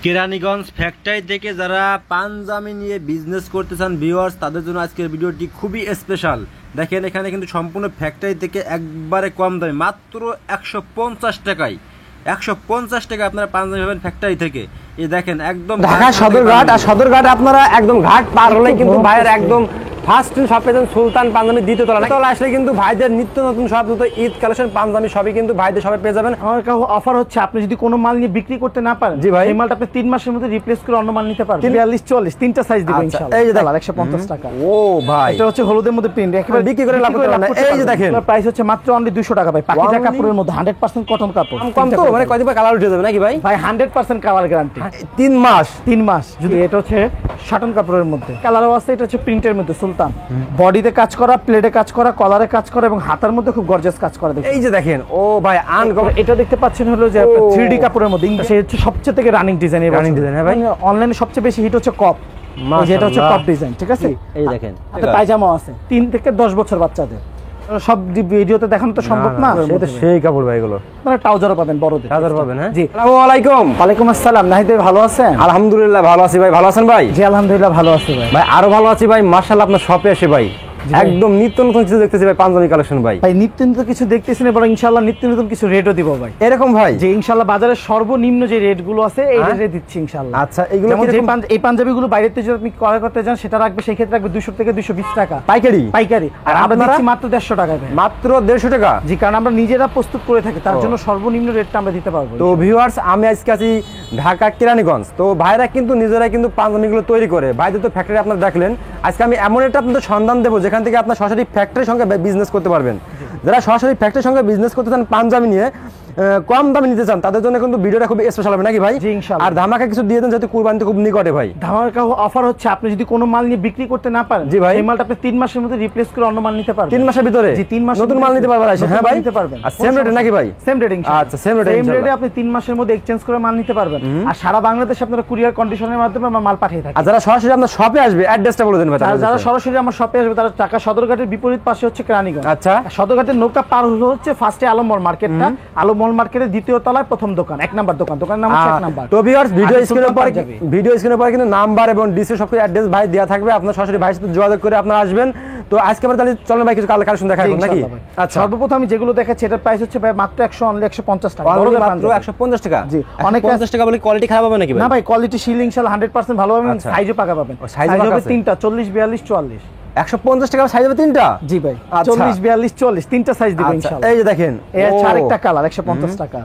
Keraniganj factory থেকে যারা পাঞ্জাবি নিয়ে বিজনেস করতে চান ভিউয়ার্স, তাদের জন্য আজকের ভিডিওটি খুবই স্পেশাল। দেখেন এখানে কিন্তু সম্পূর্ণ ফ্যাক্টরি থেকে একবারে কম দামে মাত্র 150 টাকায় 150 টাকা আপনারা পাঞ্জাবি পাবেন ফ্যাক্টরি থেকে। এই দেখেন একদম ঢাকা সদরঘাট, আর সদরঘাট আপনারা একদম ঘাট পার হলে কিন্তু ভাইয়ের একদম ফার্স্ট শপ পেয়েছেন সুলতান পাঞ্জাবি দ্বিতীয় তলা। তলা আসলে কিন্তু ভাইদের নিত্য নতুন সব নতুন ঈদ কালেকশন পাঞ্জাবি সবই কিন্তু ভাইদের সবাই পেয়ে যাবেন। আমার অফার হচ্ছে আপনি যদি কোনো মাল নিয়ে বিক্রি করতে না পারেন, জি ভাই, এই মালটা আপনি 3 মাসের মধ্যে রিপ্লেস করে অন্য মাল নিতে পারবেন। 42 44 তিনটা সাইজ দিব ইনশাআল্লাহ। এই যে দেখেন 150 টাকা। ও ভাই, এটা হচ্ছে হলুদের মধ্যে প্রিন্ট, একেবারে বিক্রি করে লাভ করতে পারবেন। এই যে দেখেন প্রাইস হচ্ছে মাত্র অনলি 200 টাকা ভাই। পাকিজা কাপড়ের মধ্যে 100% কটন কাপড়। কম তো মানে কয়দিন পর কালার উঠে যাবে নাকি ভাই? ভাই 100% কালার গ্যারান্টি। 3 মাস। যদি এটা হচ্ছে শাটন কাপড়ের মধ্যে কালারও আছে। এটা হচ্ছে প্রিন্টের মধ্যে সুলতান, বডিতে কাজ করা, প্লেটে কাজ করা, কলারে কাজ করা এবং হাতার মধ্যে খুব গর্জিয়াস কাজ করা। এই যে দেখেন ও ভাই এটা দেখতে পাচ্ছেন হলো যে 3D কাপড়ের মধ্যে ইংলিশ হচ্ছে সবচেয়ে থেকে রানিং ডিজাইন। রানিং ডিজাইন হ্যাঁ ভাই। অনলাইনে সবচেয়ে বেশি হিট হচ্ছে কপ, যেটা হচ্ছে কপ ডিজাইন, ঠিক আছে? এই দেখেন হাতে পায়জামা আছে 3 থেকে 10 বছর বাচ্চাদের। সব ভিডিওতে দেখানো তো সম্ভব না, সেটা সেই কাপড় ভাই এগুলো। মানে ট্রাউজারও পাবেন, বড়দের ট্রাউজার পাবেন। হ্যাঁ জি। আসসালামু আলাইকুম। ওয়ালাইকুম আসসালাম। নাহিদ ভাই ভালো আছেন? আলহামদুলিল্লাহ ভালো আছি ভাই, ভালো আছেন ভাই? জি আলহামদুলিল্লাহ ভালো আছি ভাই। ভাই আরো ভালো আছি ভাই, মাশাআল্লাহ আপনার শপে এসে ভাই একদম নিত্য নতুন কিছু দেখতেছি ভাই, পাঞ্জাবি কালেকশন ভাই। ভাই নিত্য নতুন কিছু দেখতেছেন, এবার ইনশাআল্লাহ নিত্য নতুন কিছু রেটও দিব ভাই। এরকম ভাই যে ইনশাআল্লাহ বাজারের সর্বনিম্ন যে রেট গুলো আছে এই রেটে দিচ্ছি ইনশাআল্লাহ। আচ্ছা এগুলো এই পাঞ্জাবিগুলো বাইরে থেকে যদি আপনি ক্রয় করতে যান সেটা রাখবে, সেই ক্ষেত্রে রাখবে 200 থেকে 220 টাকা পাইকারি। আর আমরা দিচ্ছি মাত্র 150 টাকা ভাই। মাত্র 150 টাকা? জি, কারণ আমরা নিজেরা প্রস্তুত করে থাকি, তার জন্য সর্বনিম্ন রেটটা আমরা দিতে পারবো। তো ভিউয়ার্স, আমি আজকে আছি ঢাকা কেরানীগঞ্জ। তো ভাইরা কিন্তু নিজেরাই কিন্তু পাঞ্জাবিগুলো তৈরি করে। ভাইদের তো ফ্যাক্টরি আপনারা দেখলেন। আজকে আমি এমন একটা আপনাদের সন্ধান দেবো যেখান থেকে আপনার সরাসরি ফ্যাক্টরির সঙ্গে বিজনেস করতে পারবেন। যারা সরাসরি ফ্যাক্টরির সঙ্গে বিজনেস করতে চান, পাঞ্জাবি নিয়ে কম দামে নিতে চান, তাদের জন্য কিন্তু ভিডিওটা খুব স্পেশাল হবে নাকি ভাই? জি ইনশাআল্লাহ। আর ধামাকা কিছু দিয়ে দেন যেহেতু কুরবানি তো খুব নিকটে ভাই। ধামাকা অফার হচ্ছে আপনি যদি কোনো মাল নিয়ে বিক্রি করতে না পারেন, জি ভাই, এই মালটা আপনি 3 মাসের মধ্যে রিপ্লেস করে অন্য মাল নিতে পারবেন। 3 মাসের ভিতরে? জি 3 মাস নতুন মাল নিতে পারবেন। হ্যাঁ ভাই নিতে পারবেন। আর সেম রেটে নাকি ভাই? সেম রেট ইনশাআল্লাহ। আচ্ছা সেম রেটে আপনি 3 মাসের মধ্যে এক্সচেঞ্জ করে মাল নিতে পারবেন। আর সারা বাংলাদেশে আপনারা কুরিয়ার কন্ডিশনের মাধ্যমে আমরা মাল পাঠিয়ে থাকি। আর যারা সরাসরি আপনার শপে আসবে অ্যাড্রেসটা বলে দেন ভাই। যারা সরাসরি আমার শপে আসবে তারা ঢাকা সদরঘাটের বিপরীত পাশে হচ্ছে কেরানীগঞ্জ। আচ্ছা, সদরঘাটের নৌকা পার হলো হচ্ছে ফার্স্টে আলমমল মার্কেটটা, আলমমল মার্কেটের দ্বিতীয় তলায় প্রথম দোকান, 1 নাম্বার দোকান। দোকানের নাম হচ্ছে 1 নাম্বার। তো ভিউয়ার্স, ভিডিও স্ক্রিনের পরে কিন্তু নাম্বার এবং ডিসি সব অ্যাড্রেস ভাই দেয়া থাকবে। আপনারা সরাসরি ভাইয়ের সাথে যোগাযোগ করে আপনারা আসবেন। তো আজকে আমরা তাহলে চলেন ভাই কিছু কালেকশন দেখাবো নাকি? আচ্ছা, সর্বপ্রথম আমি যেগুলো দেখাচ্ছি এটার প্রাইস হচ্ছে ভাই মাত্র 150 টাকা। মাত্র 150 টাকা? জি। অনেক 50 টাকা বলে কোয়ালিটি খারাপ হবে নাকি ভাই? না ভাই, কোয়ালিটি শিল ইনশাআল্লাহ 100% ভালো হবে। সাইজও পাকা পাবেন। সাইজ হবে 3টা 40 42 44। 150 টাকা সাইজ হবে 3টা? জি ভাই, 40 42 40 তিনটা সাইজ দিব ইনশাআল্লাহ। এই যে দেখেন এই হচ্ছে আরেকটা কালার 150 টাকা।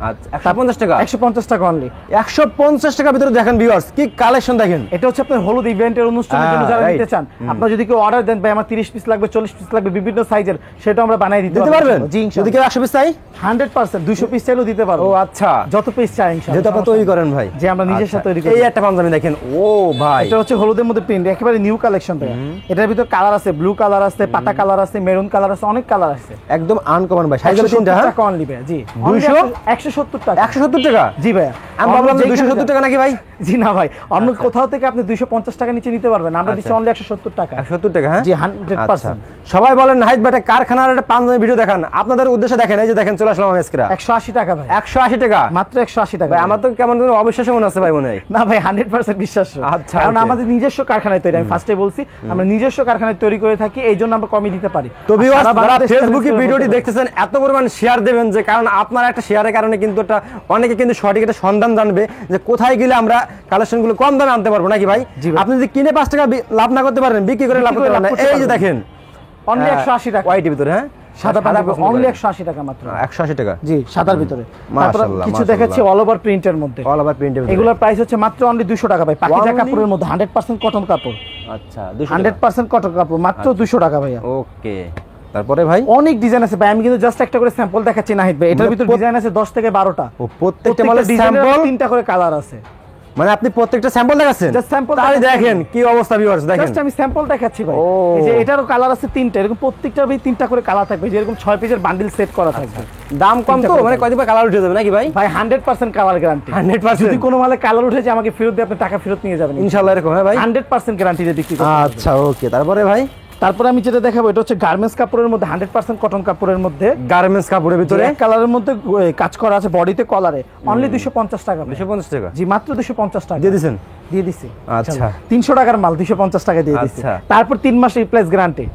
আচ্ছা 150 টাকা? 150 টাকা অনলি। 150 টাকার ভিতরে দেখেন ভিউয়ার্স কি কালেকশন দেখেন। এটা হচ্ছে আপনার হলুদ ইভেন্টের অনুষ্ঠানের জন্য যারা নিতে চান, আপনারা যদি কেউ অর্ডার দেন ভাই আমার 30 পিস লাগবে 40 পিস লাগবে বিভিন্ন সাইজের, সেটা আমরা বানাই দিতে পারবেন। জি যদি কেউ 100 পিস চাই 100% 200 পিস চাইলেও দিতে পারবো। ও আচ্ছা, যত পিস চাই ইনশাআল্লাহ। যেটা আপনি তৈরি করেন ভাই? যে আমরা নিজের সাথে তৈরি করি। এই একটা পাঞ্জাবি দেখেন। ও ভাই, এটা হচ্ছে হলুদের মধ্যে প্রিন্ট, একেবারে নিউ কালেকশন ভাই। এটার ভিতর কালার আছে, ব্লু কালার আছে, পাতা কালার আছে, মেরুন কালার আছে, অনেক কালার আছে। একদম আনকমন ভাই। সাইজ হবে 3টা? টাকা অনলি ভাই। জি 170 টাকা? 170 টাকা? জি ভাই। আমি ভাবলাম 270 টাকা নাকি ভাই? জি না ভাই, অন্য কোথাও থেকে আপনি 250 টাকা নিচে নিতে পারবেন, আমরা দিচ্ছি অনলি 170 টাকা। 170 টাকা? হ্যাঁ জি 100%। সবাই বলেন নাহিদ ভাই কারখানার একটা পাঞ্জাবি ভিডিও দেখান, আপনাদের উদ্দেশ্যে দেখেন। এই যে দেখেন চলে আসলাম আজকেরা। 180 টাকা ভাই। 180 টাকা? মাত্র 180 টাকা ভাই। আমার তো কেমন যেন অবিশ্বাস্য মনে হচ্ছে ভাই, মনে হয়। না ভাই 100% বিশ্বাস্য। আচ্ছা, কারণ আমাদের নিজস্ব কারখানায় তৈরি, আমি ফার্স্টে বলছি আমরা নিজস্ব কারখানায় তৈরি করে থাকি, এই জন্য আমরা কমই দিতে পারি। তো ভিউয়ার্স, যারা ফেসবুকে ভিডিওটি দেখতেছেন এত পরিমাণ শেয়ার দেবেন, যে কারণ আপনার একটা শেয়ারের কারণে কিন্তু এটা অনেকে কিন্তু সঠিক একটা সন্ধান জানবে যে কোথায় গেলে আমরা কালেকশনগুলো কম দামে আনতে পারবো নাকি ভাই? আপনি যদি কিনে 5 টাকা লাভ না করতে পারেন, বিক্রি করে লাভ করতে পারেন। এই যে দেখেন অনলি 180 টাকা হোয়াইটের ভিতরে। হ্যাঁ সাদা পাঞ্জাবি অনলি 180 টাকা মাত্র। 180 টাকা? জি সাদার ভিতরে। মাশাআল্লাহ। কিছু দেখাচ্ছি অল ওভার প্রিন্টের মধ্যে। অল ওভার প্রিন্টের ভিতরে এগুলোর প্রাইস হচ্ছে মাত্র অনলি 200 টাকা ভাই। পাকিজা কাপড়ের মধ্যে 100% কটন কাপড়। আচ্ছা 100% কটন কাপড় মাত্র 200 টাকা ভাইয়া। ওকে, তারপরে ভাই অনেক ডিজাইন আছে ভাই, আমি কিন্তু জাস্ট একটা করে স্যাম্পল দেখাচ্ছি নাহিদ ভাই। এটার ভিতরে ডিজাইন আছে 10 থেকে 12টা। ও প্রত্যেকটা মালের স্যাম্পল 3টা করে কালার আছে। মানে আপনি প্রত্যেকটা স্যাম্পল দেখাচ্ছেন? জাস্ট স্যাম্পল তাহলে দেখেন কি অবস্থা ভিউয়ার্স, দেখেন জাস্ট আমি স্যাম্পল দেখাচ্ছি ভাই। এই যে এটারও কালার আছে 3টা, এরকম প্রত্যেকটার ভাই 3টা করে কালার থাকবে, যেরকম 6 পিসের বান্ডিল সেট করা থাকবে। দাম কম তো মানে কয়দিন পর কালার উঠে যাবে নাকি ভাই? ভাই 100% কালার গ্যারান্টি। 100%? যদি কোনো মালে কালার উঠে যায় আমাকে ফেরত দিয়ে আপনি টাকা ফেরত নিয়ে যাবেন ইনশাআল্লাহ। এরকম? হ্যাঁ ভাই 100% গ্যারান্টি দিয়ে বিক্রি করতে। আচ্ছা ওকে, তারপরে ভাই তারপরে আমি যেটা দেখাবো এটা হচ্ছে গার্মেন্টস কাপড়ের মধ্যে 100% কটন কাপড়ের মধ্যে গার্মেন্টস কাপড়ের ভিতরে এক কালারের মধ্যে কাজ করা আছে বডিতে কলারে অনলি 250 টাকা 250 টাকা জি মাত্র 250 টাকা দিয়ে দিছেন। দিয়ে দিছি আচ্ছা। 300 টাকার মাল 250 টাকা দিয়ে দিছি আচ্ছা। তারপর 3 মাস রিপ্লেস গ্যারান্টি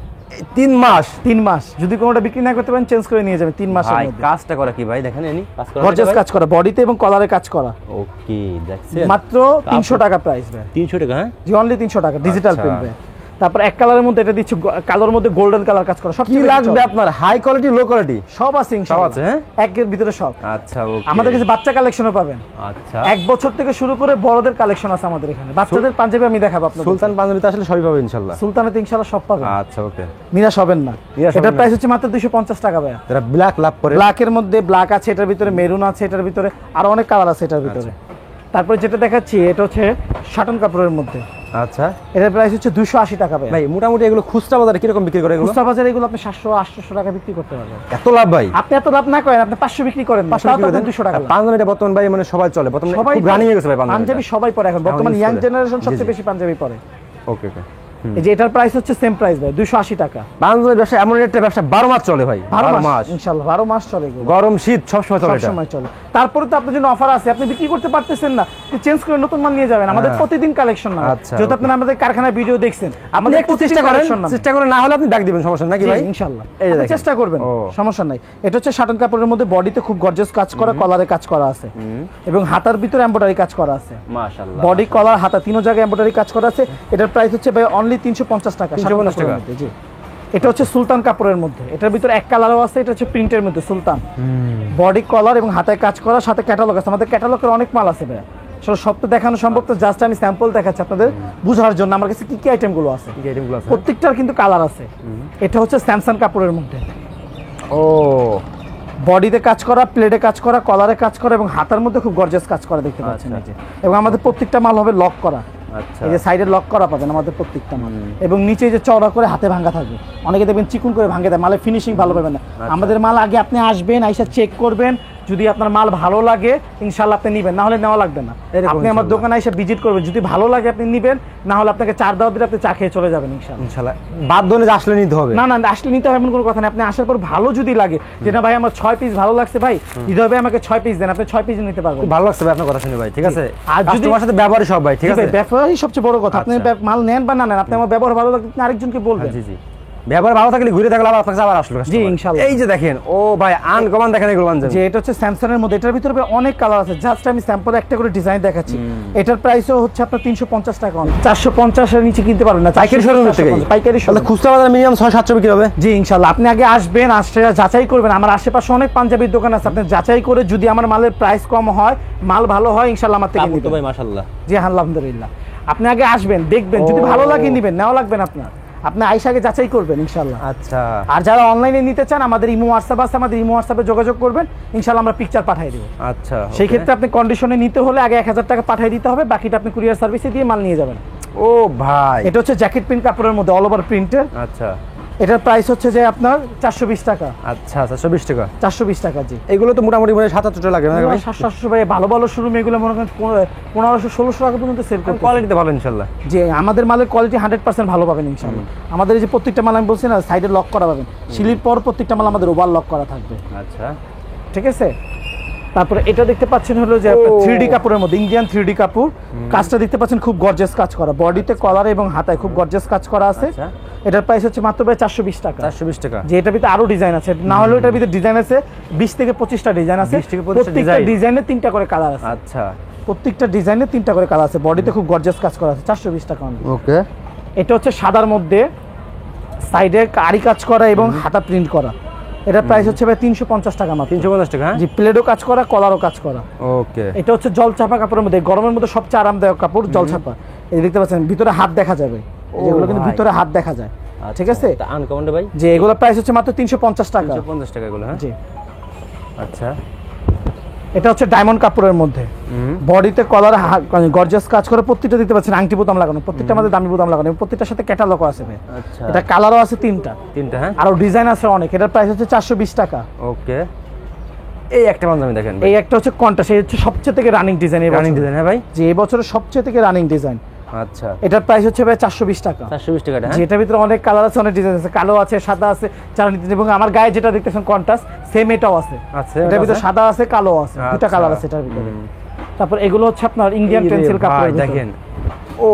3 মাস 3 মাস যদি কোনোটা বিক্রি না করতে পারেন চেঞ্জ করে নিয়ে যাবেন 3 মাসের ভাই মধ্যে কাজটা করা কি ভাই দেখেন এনি কাজ করা গর্জিয়াস কাজ করা বডিতে এবং কলারে কাজ করা ওকে দেখছেন মাত্র 300 টাকা প্রাইস ভাই 300 টাকা হ্যাঁ জি অনলি 300 টাকা ডিজিটাল আচ্ছা। প্রিন্ট ভাই তারপর এক কালারের মধ্যে এটা দিচ্ছি কালোর মধ্যে গোল্ডেন কালার কাজ করা সব কি লাগবে আপনার হাই কোয়ালিটি লো কোয়ালিটি সব আছে ইনশাআল্লাহ আছে, হ্যাঁ? একের ভিতরে সব আচ্ছা ওকে আমাদের কাছে বাচ্চা কালেকশনও পাবেন আচ্ছা 1 বছর থেকে শুরু করে বড়দের কালেকশন আছে আমাদের এখানে বাচ্চাদের পাঞ্জাবি আমি দেখাবো আপনাদের সুলতান পাঞ্জাবিতে আসলে সবই পাবে ইনশাআল্লাহ সুলতানাতে ইনশাআল্লাহ সব পাবেন আচ্ছা ওকে নিরাশ হবেন না নিরাশ হবেন এটার না। প্রাইস হচ্ছে মাত্র 250 টাকা ভাইয়া যারা ব্ল্যাক লাভ করে ব্ল্যাকের মধ্যে ব্ল্যাক আছে এটার ভিতরে মেরুন আছে এটার ভিতরে আরো অনেক কালার আছে এটার ভিতরে তারপরে যেটা দেখাচ্ছি এটা হচ্ছে শাটন কাপড়ের মধ্যে আচ্ছা এটার প্রাইস হচ্ছে 280 টাকা ভাই ভাই মোটামুটি এগুলো খুচরা বাজারে কিরকম বিক্রি করে এগুলো খুচরা বাজারে এগুলো আপনি 700 800 টাকা বিক্রি করতে পারবেন এত লাভ ভাই আপনি এত লাভ না করেন আপনি 500 বিক্রি করেন 200 টাকা লাভ। পাঞ্জাবিটা বর্তমান ভাই মানে সবাই চলে বর্তমানে সবাই খুব রানিং হয়ে গেছে ভাই পাঞ্জাবি পাঞ্জাবি সবাই পরে এখন বর্তমান use ইয়াং করে। জেনারেশন জি, সবচেয়ে জি। বেশি পাঞ্জাবি পরে ওকে ওকে এই যে এটার প্রাইস হচ্ছে সেম প্রাইস ভাই 280 টাকা পাঞ্জাবির ব্যবসা এমন একটা ব্যবসা 12 মাস চলে ভাই 12 মাস মাস ইনশাআল্লাহ 12 মাস চলে এগুলো গরম শীত সব সময় চলে সব এটা সময় চলে তারপরে তো আপনার জন্য অফার আছে আপনি বিক্রি করতে পারতেছেন না চেঞ্জ করে নতুন মাল নিয়ে যাবেন আমাদের হ্যাঁ। প্রতিদিন কালেকশন না আচ্ছা, যেহেতু okay. আপনারা আমাদের কারখানার ভিডিও দেখছেন আপনি আমাদের একটু চেষ্টা করেন চেষ্টা করে না হলে আপনি ডাক দিবেন সমস্যা নাকি ভাই ইনশাআল্লাহ এই যে আপনি দেখেন। চেষ্টা করবেন ও। সমস্যা নাই এটা হচ্ছে শাটন কাপড়ের মধ্যে বডিতে খুব গর্জিয়াস কাজ করা কলারে কাজ করা আছে এবং হাতার ভিতরে এমব্রয়ডারি কাজ করা আছে মাশাআল্লাহ বডি কলার হাতা তিনো জায়গায় এমব্রয়ডারি কাজ করা আছে এটার প্রাইস হচ্ছে ভাই অনলি 350 টাকা 350 শাটন কাপড়ের টাকা। মধ্যে, জি এটা হচ্ছে সুলতান কাপড়ের মধ্যে এটার ভিতরে এক কালারও আছে এটা হচ্ছে প্রিন্টের মধ্যে সুলতান বডি কলার এবং হাতায় কাজ করা সাথে ক্যাটালগ আছে আমাদের ক্যাটালগের অনেক মাল আছে ভাই আসলে সব তো দেখানো সম্ভব তো জাস্ট আমি স্যাম্পল দেখাচ্ছি আপনাদের বোঝার জন্য আমার কাছে কি কি আইটেমগুলো আছে কি আইটেমগুলো আছে প্রত্যেকটার কিন্তু কালার আছে এটা হচ্ছে স্যামসাং কাপড়ের মধ্যে ও বডিতে কাজ করা প্লেটে কাজ করা কলারে কাজ করা এবং হাতার মধ্যে খুব গর্জিয়াস কাজ করা দেখতে পাচ্ছেন এই যে এবং আমাদের প্রত্যেকটা মাল হবে লক করা আচ্ছা এই যে সাইডে লক করা পাবেন আমাদের প্রত্যেকটা মাল এবং নিচে এই যে চওড়া করে হাতে ভাঙা থাকবে অনেকে দেখবেন চিকুন করে ভাঙে দেয় মালের ফিনিশিং ভালো পাবেন না আমাদের মাল আগে আপনি আসবেন আইসা চেক করবেন যদি আপনার মাল ভালো লাগে ইনশাআল্লাহ আপনি নেবেন না হলে নেওয়া লাগবে না এরকম আপনি আমার ইনশাআল্লাহ। দোকানে এসে ভিজিট করবেন যদি ভালো লাগে আপনি নেবেন না হলে আপনাকে 4 দাও দিলে আপনি চা খেয়ে চলে যাবেন ইনশাআল্লাহ ইনশাআল্লাহ বাধ্য হলে আসলে নিতে হবে না না আসলে নিতে হবে এমন কোনো কথা নেই আপনি আসার পর ভালো যদি লাগে যে না ভাই আমার 6 পিস ভালো লাগছে ভাই দিতে হবে আমাকে 6 পিস দেন আপনি 6 পিস নিতে পারবেন খুব ভালো লাগছে ভাই আপনার কথা শুনে ভাই ঠিক আছে আর যদি- কাস্টমার সাথে ব্যবহারই সব ভাই ঠিক আছে ব্যবহারই সবচেয়ে বড় কথা আপনি আচ্ছা। মাল নেন বা না নেন আপনি আমার ব্যবহার ভালো লাগলে আপনি আরেকজনকে বলবেন জি জি ব্যবহার ভালো থাকলে ঘুরে থাকলে আবার আপনার কাছে আবার আসলো জি, customer। ইনশাআল্লাহ। এই যে দেখেন ও ভাই আনকমন দেখেন এগুলো পাঞ্জাবি যে এটা হচ্ছে স্যামসাং এর মধ্যে এটার ভিতরে অনেক কালার আছে জাস্ট আমি স্যাম্পল একটা করে ডিজাইন দেখাচ্ছি এটার প্রাইসও হচ্ছে আপনার 350 টাকা 450 এর নিচে কিনতে পারবেন না পাইকারি শোরুম থেকে 450 পাইকারি তাহলে শোরুম খুচরা বাজারে মিনিমাম 600-700 বিক্রি হবে জি ইনশাআল্লাহ আপনি আগে আসবেন আসে যাচাই করবেন আমার আশেপাশে অনেক পাঞ্জাবির দোকান আছে আপনি যাচাই করে যদি আমার মালের প্রাইস কম হয় মাল ভালো হয় ইনশাআল্লাহ আমার থেকে কাপড় তো নিবেন ভাই মাশাআল্লাহ জি আলহামদুলিল্লাহ আপনি আগে আসবেন দেখবেন যদি ও। ভালো লাগে নিবেন নেওয়া লাগবে না আপনার আপনি আইসা আগে যাচাই করবেন ইনশাআল্লাহ আচ্ছা আর যারা অনলাইনে নিতে চান আমাদের ইমো হোয়াটসঅ্যাপ আছে আমাদের ইমো হোয়াটসঅ্যাপে যোগাযোগ করবেন ইনশাআল্লাহ আমরা পিকচার পাঠিয়ে দেব আচ্ছা সেই ক্ষেত্রে আপনি কন্ডিশনে নিতে হলে আগে 1000 টাকা পাঠিয়ে দিতে হবে বাকিটা আপনি কুরিয়ার সার্ভিসে দিয়ে মাল নিয়ে যাবেন ও ভাই এটা হচ্ছে জ্যাকেট প্রিন্ট কাপড়ের মধ্যে অল ওভার প্রিন্টের আচ্ছা এটার প্রাইস হচ্ছে যে আপনার 420 টাকা আচ্ছা 420 টাকা 420 টাকা জি এগুলো তো মোটামুটি মানে 700 লাগে না ভাই 700 ভাই ভালো ভালো শোরুম এগুলো মনে করেন 1500-1600 টাকা পর্যন্ত সেল করতে কোয়ালিটিতে ভালো ইনশাআল্লাহ যে আমাদের মালের কোয়ালিটি 100% ভালো পাবেন ইনশাআল্লাহ আমাদের এই যে প্রত্যেকটা মাল আমি বলছি না সাইডে লক করা পাবেন সিলির পর প্রত্যেকটা মাল আমাদের ওভার লক করা থাকবে আচ্ছা ঠিক আছে তারপরে এটা দেখতে পাচ্ছেন হলো যে ও। 3D কাপড়ের মধ্যে ইন্ডিয়ান 3D কাপড় কাজটা দেখতে পাচ্ছেন খুব গর্জিয়াস কাজ করা বডিতে কলার এবং হাতায় খুব গর্জিয়াস কাজ করা আছে আচ্ছা। এটার প্রাইস হচ্ছে মাত্র প্রায় 420 টাকা 420 টাকা যে এটার ভিতরে আরো ডিজাইন আছে না হলেও এটার ভিতরে ডিজাইন আছে 20 থেকে 25টা ডিজাইন আছে 20 থেকে 25টা প্রত্যেকটা ডিজাইন। ডিজাইনে 3টা করে কালার আছে আচ্ছা প্রত্যেকটা ডিজাইনে 3টা করে কালার আছে বডিতে খুব গর্জিয়াস কাজ করা আছে 420 টাকা only। ওকে এটা হচ্ছে সাদার মধ্যে সাইডে আরি কাজ করা এবং হাতা প্রিন্ট করা এটার প্রাইস হচ্ছে ভাই 350 টাকা মাত্র 350 টাকা হ্যাঁ জি প্লেটও কাজ করা কলারও কাজ করা ওকে এটা হচ্ছে জল চাপা কাপড়ের মধ্যে গরমের মধ্যে সবচেয়ে আরামদায়ক কাপড় জল চাপা এই দেখতে পাচ্ছেন ভিতরে হাত দেখা যাবে এগুলো কিন্তু ভাই। ভিতরে হাত দেখা যায় ঠিক আছে আনকমন ভাই যে এগুলো প্রাইস হচ্ছে মাত্র 350 টাকা 350 টাকা এগুলো হ্যাঁ জি আচ্ছা এটা হচ্ছে ডায়মন্ড কাপড়ের মধ্যে বডিতে কলার গর্জিয়াস কাজ করে প্রত্যেকটা দিতে পাচ্ছেন আংটি বোতাম লাগানো প্রত্যেকটা আমাদের দামি বোতাম লাগানো এবং প্রত্যেকটার সাথে ক্যাটালগও আছে ভাই আচ্ছা এটা কালারও আছে 3টা তিনটা হ্যাঁ আরো ডিজাইন আছে অনেক এটার প্রাইস হচ্ছে 420 টাকা ওকে এই একটা পাঞ্জাবি দেখেন এই একটা হচ্ছে কন্ট্রাস্ট এই হচ্ছে সবচেয়ে থেকে রানিং ডিজাইন এই রানিং বছর ডিজাইন হ্যাঁ ভাই যে এই বছরের সবচেয়ে থেকে রানিং ডিজাইন আচ্ছা, এটার প্রাইস হচ্ছে ভাই 420 টাকা। 420 টাকা। হ্যাঁ, যেটার ভিতরে অনেক কালার আছে, অনেক ডিজাইন আছে, কালো আছে, সাদা আছে, যারা নিতে চান। এবং আমার গায়ে যেটা দেখতেছেন কন্ট্রাস্ট সেম এটাও আছে। আচ্ছা, এটার ভিতরে সাদা আছে, কালো আছে, দুটো কালার আছে এটার ভিতরে। তারপর এগুলো হচ্ছে আপনার ইন্ডিয়ান টেন্সিল কাপড়। দেখেন, ও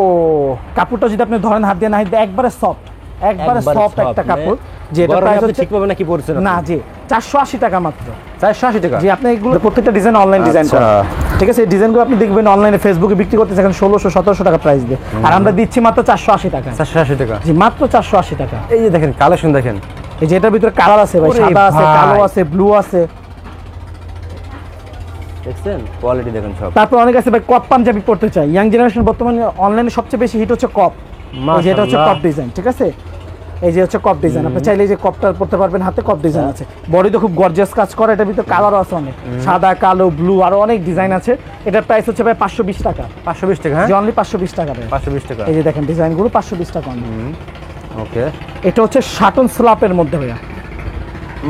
কাপড়টা যদি আপনি ধরেন হাত দিয়ে না, একবারে সফট, একবারে সফট একটা কাপড়। যেটা প্রাইস হচ্ছে ঠিক পাবেন নাকি পড়ছেন না, জি 480 টাকা মাত্র। 480 টাকা। জি, আপনি এগুলো প্রত্যেকটা ডিজাইন অনলাইন ডিজাইন করা, ঠিক আছে? এই ডিজাইনগুলো আপনি দেখবেন অনলাইনে ফেসবুকে বিক্রি করতে এখন 1600-1700 টাকা প্রাইস দিয়ে, আর আমরা দিচ্ছি মাত্র 480 টাকা। 480 টাকা। জি, মাত্র 480 টাকা। এই যে দেখেন কালেকশন দেখেন, এই যে এটার ভিতরে কালার আছে ভাই, ওরে সাদা আছে, ভাই। কালো আছে, ব্লু আছে। দেখছেন কোয়ালিটি দেখেন সব। তারপর অনেক আছে ভাই কপ পাঞ্জাবি পড়তে চাই। ইয়াং জেনারেশন বর্তমানে অনলাইনে সবচেয়ে বেশি হিট হচ্ছে কপ। এই যে এটা হচ্ছে কপ ডিজাইন, ঠিক আছে? এই যে হচ্ছে কপ ডিজাইন, আপনি চাইলে এই যে কপটা পড়তে পারবেন, হাতে কপ ডিজাইন আছে। বডিতে খুব গর্জিয়াস কাজ করা, এটার ভিতরে কালারও আছে অনেক, সাদা, কালো, ব্লু, আরো অনেক ডিজাইন আছে। এটার প্রাইস হচ্ছে ভাই 520 টাকা। 520 টাকা। হ্যাঁ, অনলি 520 টাকা ভাই। 520 টাকা। এই যে দেখেন ডিজাইনগুলো 520 টাকা অনলি। ওকে, এটা হচ্ছে শাটন স্ল্যাপের মধ্যে ভাইয়া।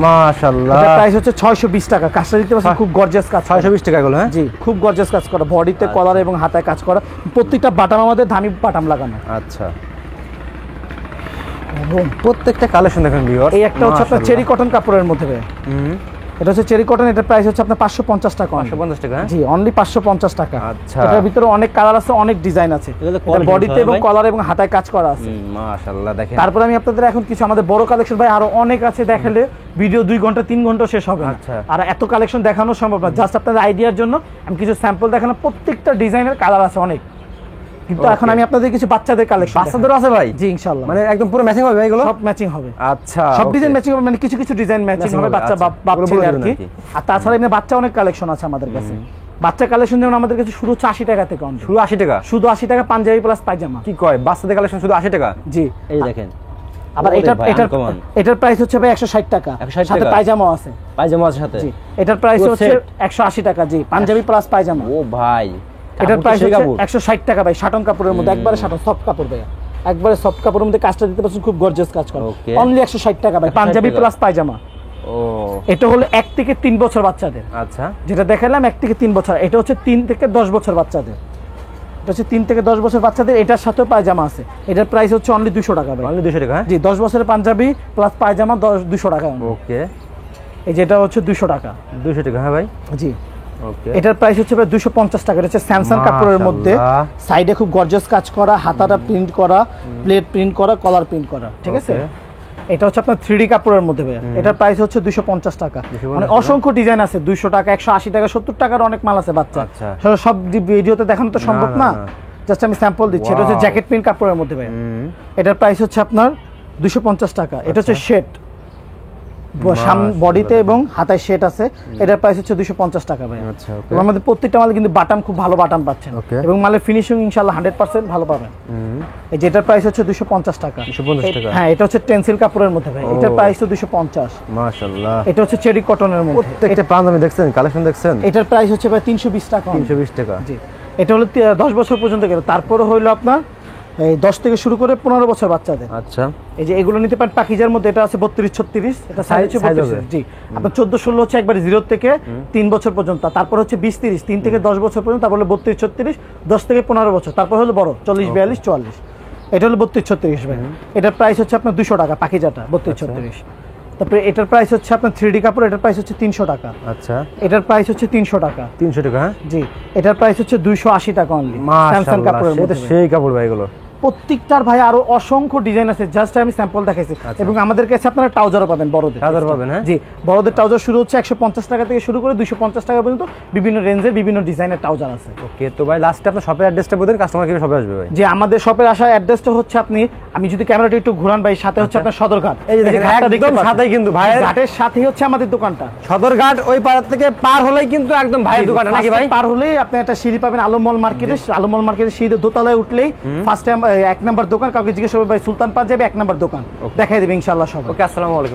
মাশাআল্লাহ। এটার প্রাইস হচ্ছে 620 টাকা। কাজটা দিতে পারছেন খুব গর্জিয়াস কাজ, 620 টাকা এগুলো। হ্যাঁ, জি, খুব গর্জিয়াস কাজ করা, বডিতে কলার এবং হাতায় কাজ করা, প্রত্যেকটা বাটাম আমাদের দামি বাটাম লাগানো। আচ্ছা, প্রত্যেকটা কালেকশন দেখেন ভিউয়ার। এই একটা হচ্ছে আপনার চেরি কটন কাপড়ের মধ্যে ভাই। এটা হচ্ছে চেরি কটন, এটার প্রাইস হচ্ছে আপনার 550 টাকা। 550 টাকা। জি, অনলি 550 টাকা। আচ্ছা, এটার ভিতরে অনেক কালার আছে, অনেক ডিজাইন আছে, বডিতে এবং কলার এবং হাতায় কাজ করা আছে। মাশাআল্লাহ দেখেন। তারপর আমি আপনাদের এখন কিছু আমাদের বড় কালেকশন ভাই আরো অনেক আছে, দেখালে ভিডিও 2 ঘন্টা 3 ঘন্টা শেষ হবে না। আচ্ছা। আর এত কালেকশন দেখানো সম্ভব না, জাস্ট আপনাদের আইডিয়ার জন্য আমি কিছু স্যাম্পল দেখানো। প্রত্যেকটা ডিজাইনের কালার আছে অনেক, কিন্তু এখন আমি আপনাদের কিছু বাচ্চাদের কালেকশন। বাচ্চাদেরও আছে ভাই? জি, ইনশাআল্লাহ। মানে একদম পুরো ম্যাচিং হবে এগুলো? সব ম্যাচিং হবে। আচ্ছা, সব ডিজাইন ম্যাচিং হবে, মানে কিছু কিছু ডিজাইন ম্যাচিং হবে, বাচ্চা বাপ ছেলে আর কি। আর তাছাড়া এমনি বাচ্চা অনেক কালেকশন আছে আমাদের কাছে। বাচ্চা কালেকশন যেমন আমাদের কাছে শুরু হচ্ছে 80 টাকা থেকে। শুরু 80 টাকা? শুধু 80 টাকা, পাঞ্জাবি প্লাস পায়জামা। কি কয়, বাচ্চাদের কালেকশন শুধু 80 টাকা? জি, এই দেখেন। আবার এটার প্রাইস হচ্ছে ভাই 160 টাকা, 160 সাথে টাকা। পায়জামাও আছে। পায়জামা আছে সাথে? জি, এটার প্রাইস হচ্ছে 180 টাকা। জি, পাঞ্জাবি প্লাস পায়জামা। ও ভাই, এটার প্রাইস হচ্ছে 160 টাকা ভাই। শাটন কাপড়ের মধ্যে, একবারে শাটন সফট কাপড় ভাই, একবারে সফট কাপড়ের মধ্যে কাজটা দিতে পারছেন, খুব গর্জিয়াস কাজ করে। অনলি 160 টাকা ভাই, পাঞ্জাবি প্লাস পায়জামা। ও, এটা হলো 1 থেকে 3 বছর বাচ্চাদের। আচ্ছা, যেটা দেখালাম 1 থেকে 3 বছর, এটা হচ্ছে 3 থেকে 10 বছর বাচ্চাদের। এটা হচ্ছে 3 থেকে 10 বছর বাচ্চাদের, এটার সাথেও পায়জামা আছে। এটার প্রাইস হচ্ছে অনলি 200 টাকা ভাই। অনলি 200 টাকা? জি, 10 বছরের পাঞ্জাবি প্লাস পায়জামা 200 টাকা। ওকে, এই যেটা হচ্ছে 200 টাকা। 200 টাকা। হ্যাঁ ভাই, জি। ওকে, এটার প্রাইস হচ্ছে ভাই 250 টাকা। এটা হচ্ছে স্যামসাং কাপড়ের মধ্যে, সাইডে খুব গর্জিয়াস কাজ করা, হাতাটা প্রিন্ট করা, প্লেট প্রিন্ট করা, কলার প্রিন্ট করা, ঠিক আছে? এটা হচ্ছে আপনার 3D কাপড়ের মধ্যে ভাই। এটার প্রাইস হচ্ছে 250 টাকা। মানে অসংখ্য ডিজাইন আছে, 200 টাকা, 180 টাকা, 70 টাকার অনেক মাল আছে বাচ্চা। সব ভিডিওতে দেখানো তো সম্ভব না, জাস্ট আমি স্যাম্পল দিচ্ছি। এটা হচ্ছে জ্যাকেট প্রিন্ট কাপড়ের মধ্যে ভাই। এটার প্রাইস হচ্ছে আপনার 250 টাকা। এটা হচ্ছে শেড, বডিতে এবং হাতায় শেড আছে। এটার প্রাইস হচ্ছে 250 টাকা ভাই। আচ্ছা, ওকে। এবং আমাদের প্রত্যেকটা মালে কিন্তু বাটাম খুব ভালো বাটাম পাচ্ছেন, এবং মালের ফিনিশিং ইনশাআল্লাহ 100% ভালো পাবেন। এই যেটার প্রাইস হচ্ছে 250 টাকা। 250 টাকা। হ্যাঁ, এটা হচ্ছে টেন্সিল কাপড়ের মধ্যে ভাই। এটার প্রাইস হচ্ছে 250। মাশাআল্লাহ। এটা হচ্ছে চেরি কটনের মধ্যে। প্রত্যেকটা পাঞ্জাবি দেখছেন, কালেকশন দেখছেন? এটার প্রাইস হচ্ছে ভাই 320 টাকা। 320 টাকা। জি, এটা হলো 10 বছর পর্যন্ত গেল। তারপরে হইলো আপনার এই 10 থেকে শুরু করে 15 বছর বাচ্চাদের। আচ্ছা, এই যে এগুলো নিতে পারেন পাকিজার মধ্যে। এটা আছে 32-36, এটা সাইজ হচ্ছে 32। জি, আপনার 14-16 হচ্ছে একবারে 0 থেকে 3 বছর পর্যন্ত। তারপর হচ্ছে 20-30, 3 থেকে 10 বছর পর্যন্ত। তারপর হলো 32-36, 10 থেকে 15 বছর। তারপর হলো বড় 40-42-44। এটা হলো 32-36 ভাই। এটার প্রাইস হচ্ছে আপনার 200 টাকা পাকিজাটা, 32-36। তারপরে এটার প্রাইস হচ্ছে আপনার 3D কাপড়, এটার প্রাইস হচ্ছে 300 টাকা। আচ্ছা, এটার প্রাইস হচ্ছে 300 টাকা। 300 টাকা। হ্যাঁ, জি, এটার প্রাইস হচ্ছে 280 টাকা অনলি। স্যামসাং কাপড়ের মধ্যে, সেই কাপড় ভাই এগুলো। প্রত্যেকটার ভাই আরো অসংখ্য ডিজাইন আছে, জাস্ট আমি স্যাম্পল দেখাইছি। এবং আমাদের কাছে আপনারা ট্রাউজারও পাবেন, বড়দের ট্রাউজার পাবেন। হ্যাঁ, জি, বড়দের ট্রাউজার শুরু হচ্ছে 150 টাকা থেকে শুরু করে 250 টাকা পর্যন্ত, বিভিন্ন রেঞ্জের বিভিন্ন ডিজাইনের ট্রাউজার আছে। ওকে, তো ভাই লাস্টে আপনার শপের অ্যাড্রেসটা বলেন, কাস্টমার কিভাবে শপে আসবে ভাই? যে আমাদের শপের আসার অ্যাড্রেসটা হচ্ছে, আমি যদি ক্যামেরাটা একটু ঘুরান ভাই, সাথে হচ্ছে আপনার সদরঘাট। এই যে দেখেন, একদম সাথেই কিন্তু ভাই, ঘাটের সাথেই হচ্ছে আমাদের দোকানটা। সদরঘাট ওই পাড়া থেকে পার হলেই কিন্তু একদম ভাইয়ের দোকান নাকি ভাই? পার হলেই আপনি একটা সিঁড়ি পাবেন আলমমল মার্কেটে। আলমমল মার্কেটের সিঁড়িতে দোতলায় উঠলেই ফার্স্ট টাইম 1 নাম্বার দোকান। কাউকে জিজ্ঞেস করবে ভাই সুলতান পাঞ্জাবি 1 নাম্বার দোকান, দেখাই দেবে ইনশাআল্লাহ সব। ওকে, আসসালামু আলাইকুম।